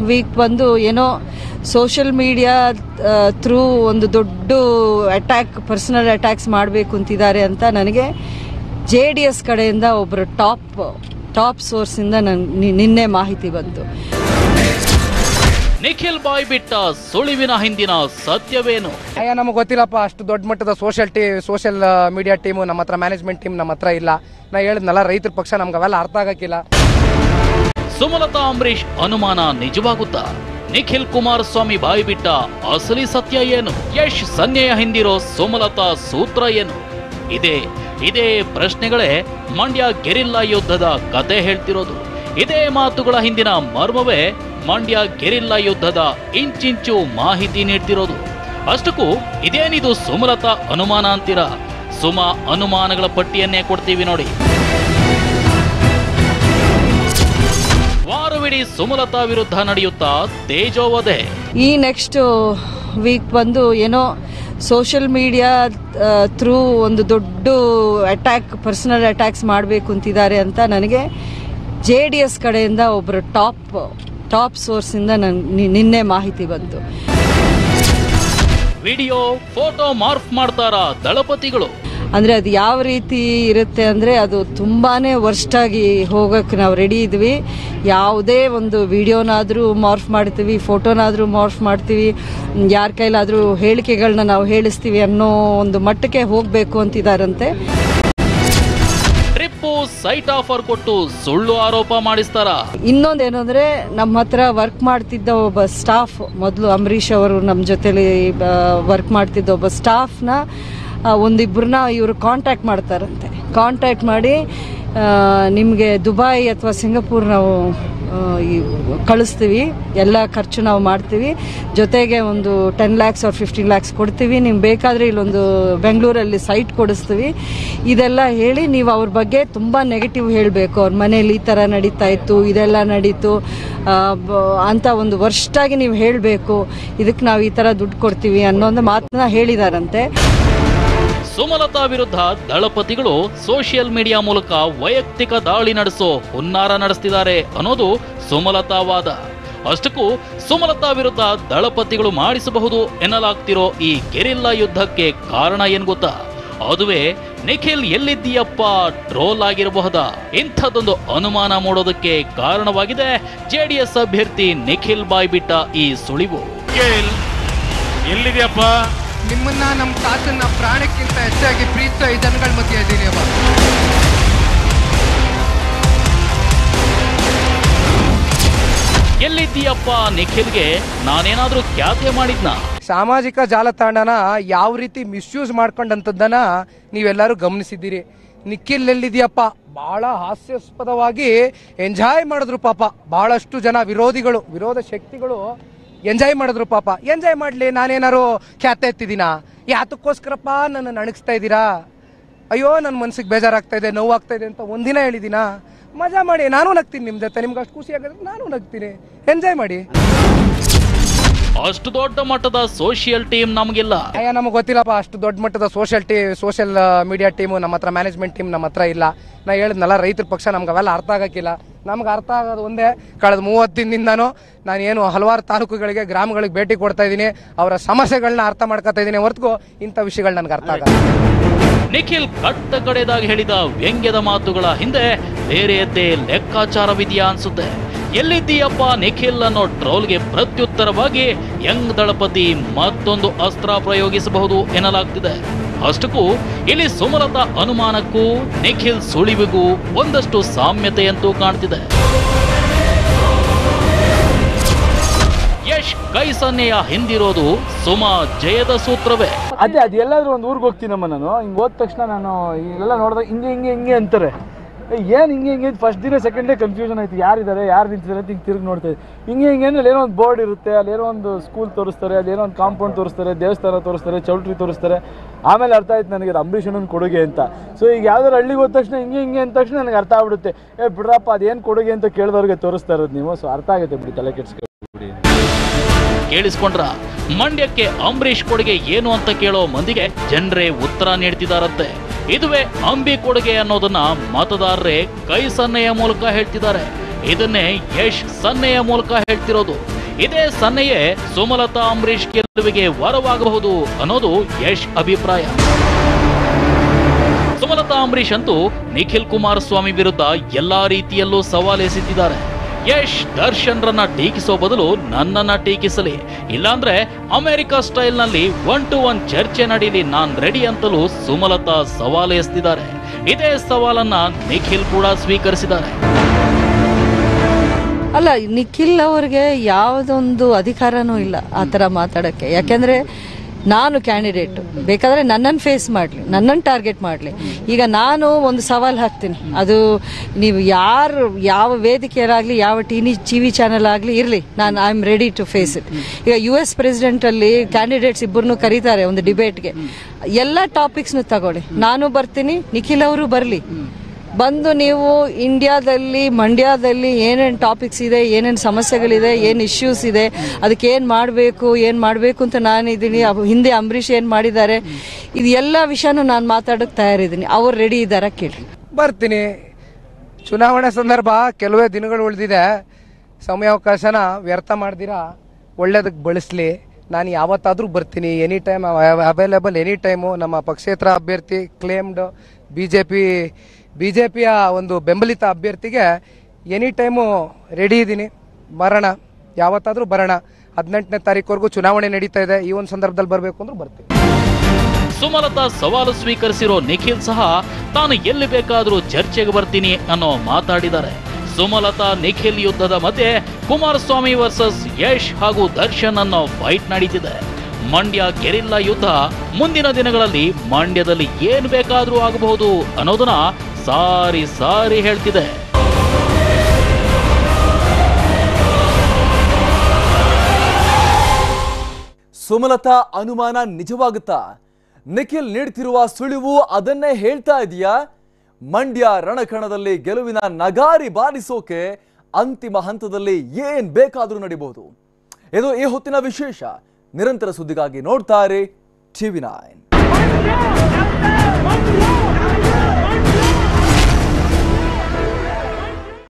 ವೀಕ್ ಬಂದು ಏನೋ ಸೋಷಿಯಲ್ ಮೀಡಿಯಾ ಥ್ರೂ ಒಂದು ದೊಡ್ಡ ಪರ್ಸನಲ್ ಅಟ್ಯಾಕ್ಸ್ ಮಾಡಬೇಕು ಅಂತಿದ್ದಾರೆ ಅಂತ ನನಗೆ JDS ಕಡೆಯಿಂದ ಒಬ್ಬರು ಟಾಪ್ ಸೋರ್ಸಿಂದ ನಿನ್ನೆ ಮಾಹಿತಿ ಬಂತು. ನಿಖಿಲ್ ಬಾಯ್ ಬಿಟ್ಟ ಸುಳಿವಿನ ಹಿಂದಿನ ಸತ್ಯವೇನು? ನಮಗೆ ಗೊತ್ತಿಲ್ಲಪ್ಪ. ಅಷ್ಟು ದೊಡ್ಡ ಮಟ್ಟದ ಸೋಷಿಯಲ್ ಮೀಡಿಯಾ ಟೀಮು ನಮ್ಮ ಹತ್ರ, ಮ್ಯಾನೇಜ್ಮೆಂಟ್ ಟೀಮ್ ನಮ್ಮ ಹತ್ರ ಇಲ್ಲ. ನಾ ಹೇಳಿದ್ನಲ್ಲ, ರೈತರ ಪಕ್ಷ ನಮ್ಗೆ ಅವೆಲ್ಲ ಅರ್ಥ ಆಗಕ್ಕಿಲ್ಲ. ಸುಮಲತಾ ಅಂಬರೀಶ್ ಅನುಮಾನ ನಿಜವಾಗುತ್ತಾ? ನಿಖಿಲ್ ಕುಮಾರಸ್ವಾಮಿ ಬಾಯಿ ಬಿಟ್ಟ ಅಸಲಿ ಸತ್ಯ ಏನು? ಯಶ್ ಸನ್ನೆಯ ಹಿಂದಿರೋ ಸುಮಲತಾ ಸೂತ್ರ ಏನು? ಇದೇ ಪ್ರಶ್ನೆಗಳೇ ಮಂಡ್ಯ ಗೆರಿಲ್ಲಾ ಯುದ್ಧದ ಕತೆ ಹೇಳ್ತಿರೋದು. ಇದೇ ಮಾತುಗಳ ಹಿಂದಿನ ಮರ್ಮವೇ ಮಂಡ್ಯ ಗೆರಿಲ್ಲಾ ಯುದ್ಧದ ಇಂಚಿಂಚು ಮಾಹಿತಿ ನೀಡ್ತಿರೋದು. ಅಷ್ಟಕ್ಕೂ ಇದೇನಿದು ಸುಮಲತಾ ಅನುಮಾನ ಅಂತೀರಾ? ಸುಮಾ ಅನುಮಾನಗಳ ಪಟ್ಟಿಯನ್ನೇ ಕೊಡ್ತೀವಿ ನೋಡಿ. ವಾರವಿಡೀ ಸುಮಲತಾ ವಿರುದ್ಧ ನಡೆಯುತ್ತಾ ತೇಜೋವಧೆ. ಈ ನೆಕ್ಸ್ಟ್ ವೀಕ್ ಬಂದು ಏನೋ ಸೋಷಿಯಲ್ ಮೀಡಿಯಾ ಥ್ರೂ ಒಂದು ದೊಡ್ಡ ಅಟ್ಯಾಕ್, ಪರ್ಸನಲ್ ಅಟ್ಯಾಕ್ಸ್ ಮಾಡಬೇಕು ಅಂತಿದ್ದಾರೆ ಅಂತ ನನಗೆ JDS ಕಡೆಯಿಂದ ಒಬ್ಬರು ಟಾಪ್ ಸೋರ್ಸಿಂದ ನಿನ್ನೆ ಮಾಹಿತಿ ಬಂತು. ವಿಡಿಯೋ ಫೋಟೋ ಮಾರ್ಫ್ ಮಾಡ್ತಾರಾ ದಳಪತಿಗಳು? ಅಂದರೆ ಅದು ಯಾವ ರೀತಿ ಇರುತ್ತೆ ಅಂದರೆ ಅದು ತುಂಬಾ ವರ್ಸ್ಟಾಗಿ ಹೋಗೋಕ್ಕೆ ನಾವು ರೆಡಿ ಇದ್ವಿ. ಯಾವುದೇ ಒಂದು ವಿಡಿಯೋನಾದರೂ ಮಾರ್ಫ್ ಮಾಡ್ತೀವಿ, ಫೋಟೋನಾದರೂ ಮಾರ್ಫ್ ಮಾಡ್ತೀವಿ, ಯಾರ ಕೈಲಾದರೂ ಹೇಳಿಕೆಗಳನ್ನ ನಾವು ಹೇಳಿಸ್ತೀವಿ ಅನ್ನೋ ಒಂದು ಮಟ್ಟಕ್ಕೆ ಹೋಗಬೇಕು ಅಂತಿದ್ದಾರಂತೆ. ಟ್ರಿಪ್ಪು ಸೈಟ್ ಆಫರ್ ಕೊಟ್ಟು ಸುಳ್ಳು ಆರೋಪ ಮಾಡಿಸ್ತಾರ. ಇನ್ನೊಂದೇನು ಅಂದರೆ ನಮ್ಮ ಹತ್ರ ವರ್ಕ್ ಮಾಡ್ತಿದ್ದ ಒಬ್ಬ ಸ್ಟಾಫ್, ಮೊದಲು ಅಂಬರೀಷ್ ಅವರು ನಮ್ಮ ಜೊತೆಲಿ ವರ್ಕ್ ಮಾಡ್ತಿದ್ದ ಒಬ್ಬ ಸ್ಟಾಫ್ನ ಒಂದಿಬ್ಬರನ್ನ ಇವರು ಕಾಂಟ್ಯಾಕ್ಟ್ ಮಾಡ್ತಾರಂತೆ. ಕಾಂಟ್ಯಾಕ್ಟ್ ಮಾಡಿ ನಿಮಗೆ ದುಬೈ ಅಥವಾ ಸಿಂಗಪೂರ್ ನಾವು ಕಳಿಸ್ತೀವಿ, ಎಲ್ಲ ಖರ್ಚು ನಾವು ಮಾಡ್ತೀವಿ, ಜೊತೆಗೆ ಒಂದು 10 lakhs or 15 lakhs ಕೊಡ್ತೀವಿ, ನಿಮ್ಗೆ ಬೇಕಾದರೆ ಇಲ್ಲೊಂದು ಬೆಂಗಳೂರಲ್ಲಿ ಸೈಟ್ ಕೊಡಿಸ್ತೀವಿ, ಇದೆಲ್ಲ ಹೇಳಿ ನೀವು ಅವ್ರ ಬಗ್ಗೆ ತುಂಬ ನೆಗೆಟಿವ್ ಹೇಳಬೇಕು. ಅವ್ರ ಮನೇಲಿ ಈ ಥರ ನಡೀತಾ ಇತ್ತು, ಇದೆಲ್ಲ ನಡೀತು ಅಂತ ಒಂದು ವರ್ಷಾಗಿ ನೀವು ಹೇಳಬೇಕು, ಇದಕ್ಕೆ ನಾವು ಈ ಥರ ದುಡ್ಡು ಕೊಡ್ತೀವಿ ಅನ್ನೋ ಒಂದು ಮಾತನ್ನ ಹೇಳಿದಾರಂತೆ. ಸುಮಲತಾ ವಿರುದ್ಧ ದಳಪತಿಗಳು ಸೋಷಿಯಲ್ ಮೀಡಿಯಾ ಮೂಲಕ ವೈಯಕ್ತಿಕ ದಾಳಿ ನಡೆಸೋ ಹುನ್ನಾರ ನಡೆಸ್ತಿದ್ದಾರೆ ಅನ್ನೋದು ಸುಮಲತಾ ವಾದ. ಅಷ್ಟಕ್ಕೂ ಸುಮಲತಾ ವಿರುದ್ಧ ದಳಪತಿಗಳು ಮಾಡಿಸಬಹುದು ಎನ್ನಲಾಗ್ತಿರೋ ಈ ಗೆರಿಲ್ಲಾ ಯುದ್ಧಕ್ಕೆ ಕಾರಣ ಏನ್ ಗೊತ್ತಾ? ಅದುವೇ ನಿಖಿಲ್ ಎಲ್ಲಿದ್ದೀಯಪ್ಪ ಟ್ರೋಲ್ ಆಗಿರಬಹುದಾ? ಇಂಥದ್ದೊಂದು ಅನುಮಾನ ಮೂಡೋದಕ್ಕೆ ಕಾರಣವಾಗಿದೆ JDS ಅಭ್ಯರ್ಥಿ ನಿಖಿಲ್ ಬಾಯ್ಬಿಟ್ಟ ಈ ಸುಳಿವು. ಎಲ್ಲಿದೆಯಪ್ಪ? ನಿಮ್ಮನ್ನ ನಮ್ಮ ತಾತನ್ನ ಪ್ರಾಣಕ್ಕಿಂತ ಹೆಚ್ಚಾಗಿ ಪ್ರೀತಿಸೋ ಈ ಜನಗಳ ಮಧ್ಯೆ ಇದ್ದೀನಿ ಅಮ್ಮ. ಎಲ್ಲಿದ್ದೀಯಪ್ಪ ನಿಖಿಲ್ಗೆ ನಾನೇನಾದ್ರೂ ಖ್ಯಾತೆ ಮಾಡಿದ್ನಾ? ಸಾಮಾಜಿಕ ಜಾಲತಾಣನ ಯಾವ ರೀತಿ ಮಿಸ್ಯೂಸ್ ಮಾಡ್ಕೊಂಡಂಥದ್ದನ್ನ ನೀವೆಲ್ಲರೂ ಗಮನಿಸಿದ್ದೀರಿ. ನಿಖಿಲ್ ಎಲ್ಲಿದೆಯಪ್ಪ ಬಹಳ ಹಾಸ್ಯಾಸ್ಪದವಾಗಿ ಎಂಜಾಯ್ ಮಾಡಿದ್ರು ಪಾಪ. ಬಹಳಷ್ಟು ಜನ ವಿರೋಧ ಶಕ್ತಿಗಳು ಎಂಜಾಯ್ ಮಾಡಿದ್ರು ಪಾಪ. ಎಂಜಾಯ್ ಮಾಡಲಿ, ನಾನೇನಾರು ಖ್ಯಾತೆ ಎತ್ತಿದ್ದೀನಾ? ಯಾತಕ್ಕೋಸ್ಕರಪ್ಪ ನನ್ನ ಅಣಗಿಸ್ತಾ ಇದ್ದೀರಾ? ಅಯ್ಯೋ ನನ್ನ ಮನ್ಸಿಗೆ ಬೇಜಾರಾಗ್ತಾ ಇದೆ, ನೋವಾಗ್ತಾ ಇದೆ ಅಂತ ಒಂದಿನ ಹೇಳಿದ್ದೀನಾ? ಮಜಾ ಮಾಡಿ, ನಾನು ನಗ್ತೀನಿ ನಿಮ್ಮ ಜೊತೆ. ನಿಮ್ಗೆ ಅಷ್ಟು ಖುಷಿ ಆಗುತ್ತೆ, ನಾನು ನಗ್ತೀನಿ. ಎಂಜಾಯ್ ಮಾಡಿ. ಅಷ್ಟು ದೊಡ್ಡ ಮಟ್ಟದ ಸೋಷಿಯಲ್ ಟೀಮ್ ನಮಗಿಲ್ಲ. ಅಯ್ಯ ನಮಗೆ ಗೊತ್ತಿಲ್ಲಪ್ಪ, ಅಷ್ಟು ದೊಡ್ಡ ಮಟ್ಟದ ಸೋಷಿಯಲ್ ಮೀಡಿಯಾ ಟೀಮು ನಮ್ಮ ಹತ್ರ, ಮ್ಯಾನೇಜ್ಮೆಂಟ್ ಟೀಮ್ ನಮ್ಮ ಹತ್ರ ಇಲ್ಲ. ನಾ ಹೇಳಿದ್ನಲ್ಲ, ರೈತರ ಪಕ್ಷ ನಮ್ಗೆ ಅವೆಲ್ಲ ಅರ್ಥ ಆಗೋಕ್ಕಿಲ್ಲ. ನಮ್ಗೆ ಅರ್ಥ ಆಗೋದು ಒಂದೇ, ಕಳೆದ 30 ದಿನದಿಂದನೂ ನಾನು ಹಲವಾರು ತಾಲೂಕುಗಳಿಗೆ, ಗ್ರಾಮಗಳಿಗೆ ಭೇಟಿ ಕೊಡ್ತಾ ಇದ್ದೀನಿ, ಅವರ ಸಮಸ್ಯೆಗಳನ್ನ ಅರ್ಥ ಮಾಡ್ಕೊತಾ ಇದ್ದೀನಿ, ಹೊರತು ಇಂಥ ವಿಷಯಗಳು ನನಗೆ ಅರ್ಥ ಆಗಲ್ಲ. ನಿಖಿಲ್ ಕಟ್ಟ ಕಡೆದಾಗ ಹೇಳಿದ ವ್ಯಂಗ್ಯದ ಮಾತುಗಳ ಹಿಂದೆ ಬೇರೆಯದ್ದೇ ಲೆಕ್ಕಾಚಾರವಿದೆಯಾ ಅನ್ಸುತ್ತೆ. ಎಲ್ಲಿದ್ದೀಯಪ್ಪ ನಿಖಿಲ್ ಅನ್ನೋ ಟ್ರೋಲ್ಗೆ ಪ್ರತ್ಯುತ್ತರವಾಗಿ ಯಂಗ್ ದಳಪತಿ ಮತ್ತೊಂದು ಅಸ್ತ್ರ ಪ್ರಯೋಗಿಸಬಹುದು ಎನ್ನಲಾಗ್ತಿದೆ. ಅಷ್ಟಕ್ಕೂ ಇಲ್ಲಿ ಸುಮಲತಾ ಅನುಮಾನಕ್ಕೂ ನಿಖಿಲ್ ಸುಳಿವಿಗೂ ಒಂದಷ್ಟು ಸಾಮ್ಯತೆಯಂತೂ ಕಾಣ್ತಿದೆ. ಯಶ್ ಕೈ ಸನ್ನೆಯ ಹಿಂದಿರೋದು ಸುಮಾ ಜಯದ ಸೂತ್ರವೇ. ಅದೇ ಎಲ್ಲಾದ್ರೂ ಒಂದು ಊರಿಗೆ ಹೋಗ್ತೀನಮ್ಮ ನಾನು, ಹಿಂಗೆ ಹೋದ ತಕ್ಷಣ ನಾನು ಇಲ್ಲೆಲ್ಲ ನೋಡಿದಾಗ ಹಿಂಗೆ ಅಂತಾರೆ. ಏನು ಹಿಂಗೆ ಫಸ್ಟ್ ದಿನ ಸೆಕೆಂಡ್ ಡೇ ಕನ್ಫ್ಯೂಷನ್ ಆಯ್ತು, ಯಾರಿದ್ದಾರೆ ಯಾರು ನಿಂತಿದ್ದಾರೆ ಅಂತ ಹಿಂಗೆ ತಿರುಗಿ ನೋಡ್ತಾ ಇದ್ದೆ. ಹಿಂಗೆ ಅಲ್ಲಿ ಏನೋ ಒಂದು ಬೋರ್ಡ್ ಇರುತ್ತೆ, ಅಲ್ಲಿ ಏನೋ ಒಂದು ಸ್ಕೂಲ್ ತೋರಿಸ್ತಾರೆ, ಅದೇನೋ ಒಂದು ಕಾಂಪೌಂಡ್ ತೋರಿಸ್ತಾರೆ, ದೇವಸ್ಥಾನ ತೋರಿಸ್ತಾರೆ, ಚೌಲ್ಟ್ರಿ ತೋರಿಸ್ತಾರೆ. ಆಮೇಲೆ ಅರ್ಥ ಆಯ್ತು ನನಗೆ ಅದು ಅಂಬರೀಷ್ ಅಣ್ಣನ ಕೊಡುಗೆ ಅಂತ. ಸೊ ಈಗ ಯಾವ್ದಾರು ಹಳ್ಳಿಗೆ ಹೋದ ತಕ್ಷಣ ಹಿಂಗೆ ಅಂದ ತಕ್ಷಣ ನನಗೆ ಅರ್ಥ ಆಗ್ಬಿಡುತ್ತೆ, ಬಿಡ್ರಪ್ಪ ಅದೇನು ಕೊಡುಗೆ ಅಂತ ಕೇಳಿದವ್ರಿಗೆ ತೋರಿಸ್ತಾ ಇರೋದು ನೀವು. ಸೊ ಅರ್ಥ ಆಗುತ್ತೆ ಬಿಡಿ, ತಲೆ ಕೆಡಿಸ್ಕೊಬಿಡಿ. ಕೇಳಿಸ್ಕೊಂಡ್ರ? ಮಂಡ್ಯಕ್ಕೆ ಅಂಬರೀಷ್ ಕೊಡುಗೆ ಏನು ಅಂತ ಕೇಳೋ ಮಂದಿಗೆ ಜನರೇ ಉತ್ತರ ನೀಡ್ತಿದಾರಂತೆ. ಇದುವೇ ಅಂಬಿ ಕೊಡುಗೆ ಅನ್ನೋದನ್ನ ಮತದಾರರೇ ಕೈ ಸನ್ನೆಯ ಮೂಲಕ ಹೇಳ್ತಿದ್ದಾರೆ. ಇದನ್ನೇ ಯಶ್ ಸನ್ನೆಯ ಮೂಲಕ ಹೇಳ್ತಿರೋದು. ಇದೇ ಸನ್ನೆಯೇ ಸುಮಲತಾ ಅಂಬರೀಷ್ ಗೆಲುವಿಗೆ ವರವಾಗಬಹುದು ಅನ್ನೋದು ಯಶ್ ಅಭಿಪ್ರಾಯ. ಸುಮಲತಾ ಅಂಬರೀಷ್ ಅಂತೂ ನಿಖಿಲ್ ಕುಮಾರಸ್ವಾಮಿ ವಿರುದ್ಧ ಎಲ್ಲಾ ರೀತಿಯಲ್ಲೂ ಸವಾಲೆಸೆದಿದ್ದಾರೆ. ಯಶ್ ದರ್ಶನ್ ರನ್ನ ಟೀಕಿಸೋ ಬದಲು ನನ್ನನ್ನ ಟೀಕಿಸಲಿ, ಇಲ್ಲಾಂದ್ರೆ ಅಮೆರಿಕ ಸ್ಟೈಲ್ ನಲ್ಲಿ 1-to-1 ಚರ್ಚೆ ನಡೀಲಿ, ನಾನ್ ರೆಡಿ ಅಂತಲೂ ಸುಮಲತಾ ಸವಾಲು ಎಸೆದಿದ್ದಾರೆ. ಇದೇ ಸವಾಲನ್ನ ನಿಖಿಲ್ ಕೂಡ ಸ್ವೀಕರಿಸಿದ್ದಾರೆ. ಅಲ್ಲ, ನಿಖಿಲ್ ಅವ್ರಿಗೆ ಯಾವುದೊಂದು ಅಧಿಕಾರನೂ ಇಲ್ಲ ಆ ಥರ ಮಾತಾಡೋಕ್ಕೆ. ಯಾಕೆಂದರೆ ನಾನು ಕ್ಯಾಂಡಿಡೇಟು, ಬೇಕಾದರೆ ನನ್ನನ್ನು ಫೇಸ್ ಮಾಡಲಿ, ನನ್ನನ್ನು ಟಾರ್ಗೆಟ್ ಮಾಡಲಿ. ಈಗ ನಾನು ಒಂದು ಸವಾಲು ಹಾಕ್ತೀನಿ, ಅದು ನೀವು ಯಾರು ಯಾವ ವೇದಿಕೆಯಲ್ಲಾಗಲಿ ಯಾವ ಟಿವಿ ಚಾನಲ್ ಆಗಲಿ ಇರಲಿ, ನಾನು I am ready to face it. ಈಗ US ಪ್ರೆಸಿಡೆಂಟಲ್ಲಿ ಕ್ಯಾಂಡಿಡೇಟ್ಸ್ ಇಬ್ಬರನ್ನೂ ಕರೀತಾರೆ ಒಂದು ಡಿಬೇಟ್ಗೆ, ಎಲ್ಲ ಟಾಪಿಕ್ಸ್ನು ತಗೊಳ್ಳಿ, ನಾನು ಬರ್ತೀನಿ, ನಿಖಿಲ್ ಅವರು ಬರಲಿ, ಬಂದು ನೀವು ಇಂಡಿಯಾದಲ್ಲಿ ಮಂಡ್ಯದಲ್ಲಿ ಏನೇನು ಟಾಪಿಕ್ಸ್ ಇದೆ, ಏನೇನು ಸಮಸ್ಯೆಗಳಿದೆ, ಏನು ಇಶ್ಯೂಸ್ ಇದೆ, ಅದಕ್ಕೆ ಏನು ಮಾಡಬೇಕು ಅಂತ ನಾನಿದ್ದೀನಿ. ಹಿಂದೆ ಅಂಬರೀಷ್ ಏನು ಮಾಡಿದ್ದಾರೆ, ಇದು ಎಲ್ಲ ವಿಷಯನೂ ನಾನು ಮಾತಾಡೋಕ್ಕೆ ತಯಾರಿದ್ದೀನಿ. ಅವ್ರು ರೆಡಿ ಇದ್ದಾರಾ ಕೇಳಿ. ಬರ್ತೀನಿ. ಚುನಾವಣೆ ಸಂದರ್ಭ ಕೆಲವೇ ದಿನಗಳು ಉಳಿದಿದೆ, ಸಮಯಾವಕಾಶನ ವ್ಯರ್ಥ ಮಾಡ್ದಿರಾ ಒಳ್ಳೇದಕ್ಕೆ ಬಳಸಲಿ. ನಾನು ಯಾವತ್ತಾದರೂ ಬರ್ತೀನಿ, any time available, any time. ನಮ್ಮ ಪಕ್ಷೇತರ ಅಭ್ಯರ್ಥಿ ಕ್ಲೇಮ್ಡ್ ಬಿಜೆಪಿಯ ಒಂದು ಬೆಂಬಲಿತ ಅಭ್ಯರ್ಥಿಗೆ ಎನಿ ಟೈಮು ರೆಡಿ ಇದ್ದೀನಿ. ಬರೋಣ, ಯಾವತ್ತಾದರೂ ಬರೋಣ. 18ನೇ ತಾರೀಕುವರೆಗೂ ಚುನಾವಣೆ ನಡೀತಾ ಇದೆ. ಈ ಒಂದು ಸಂದರ್ಭದಲ್ಲಿ ಬರಬೇಕು ಅಂದ್ರೆ ಬರ್ತೀನಿ. ಸುಮಲತಾ ಸವಾಲು ಸ್ವೀಕರಿಸಿರೋ ನಿಖಿಲ್ ಸಹ ತಾನು ಎಲ್ಲಿ ಬೇಕಾದರೂ ಚರ್ಚೆಗೆ ಬರ್ತೀನಿ ಅನ್ನೋ ಮಾತಾಡಿದ್ದಾರೆ. ಸುಮಲತಾ ನಿಖಿಲ್ ಯುದ್ಧದ ಮಧ್ಯೆ ಕುಮಾರಸ್ವಾಮಿ ವರ್ಸಸ್ ಯಶ್ ಹಾಗೂ ದರ್ಶನ್ ಅನ್ನೋ ಫೈಟ್ ನಡೀತಿದೆ. ಮಂಡ್ಯ ಗೆರಿಲ್ಲಾ ಯುದ್ಧ ಮುಂದಿನ ದಿನಗಳಲ್ಲಿ ಮಂಡ್ಯದಲ್ಲಿ ಏನು ಬೇಕಾದರೂ ಆಗಬಹುದು ಅನ್ನೋದನ್ನ ಸಾರಿ ಹೇಳ್ತಿದೆ. ಸುಮಲತಾ ಅನುಮಾನ ನಿಜವಾಗುತ್ತಾ? ನಿಖಿಲ್ ನೀಡ್ತಿರುವ ಸುಳಿವು ಅದನ್ನೇ ಹೇಳ್ತಾ ಇದೆಯಾ? ಮಂಡ್ಯ ರಣಕಣದಲ್ಲಿ ಗೆಲುವಿನ ನಗಾರಿ ಬಾರಿಸೋಕೆ ಅಂತಿಮ ಹಂತದಲ್ಲಿ ಏನ್ ಬೇಕಾದರೂ ನಡೀಬಹುದು. ಇದು ಈ ಹೊತ್ತಿನ ವಿಶೇಷ. ನಿರಂತರ ಸುದ್ದಿಗಾಗಿ ನೋಡ್ತಾ ಇರಿ TV9.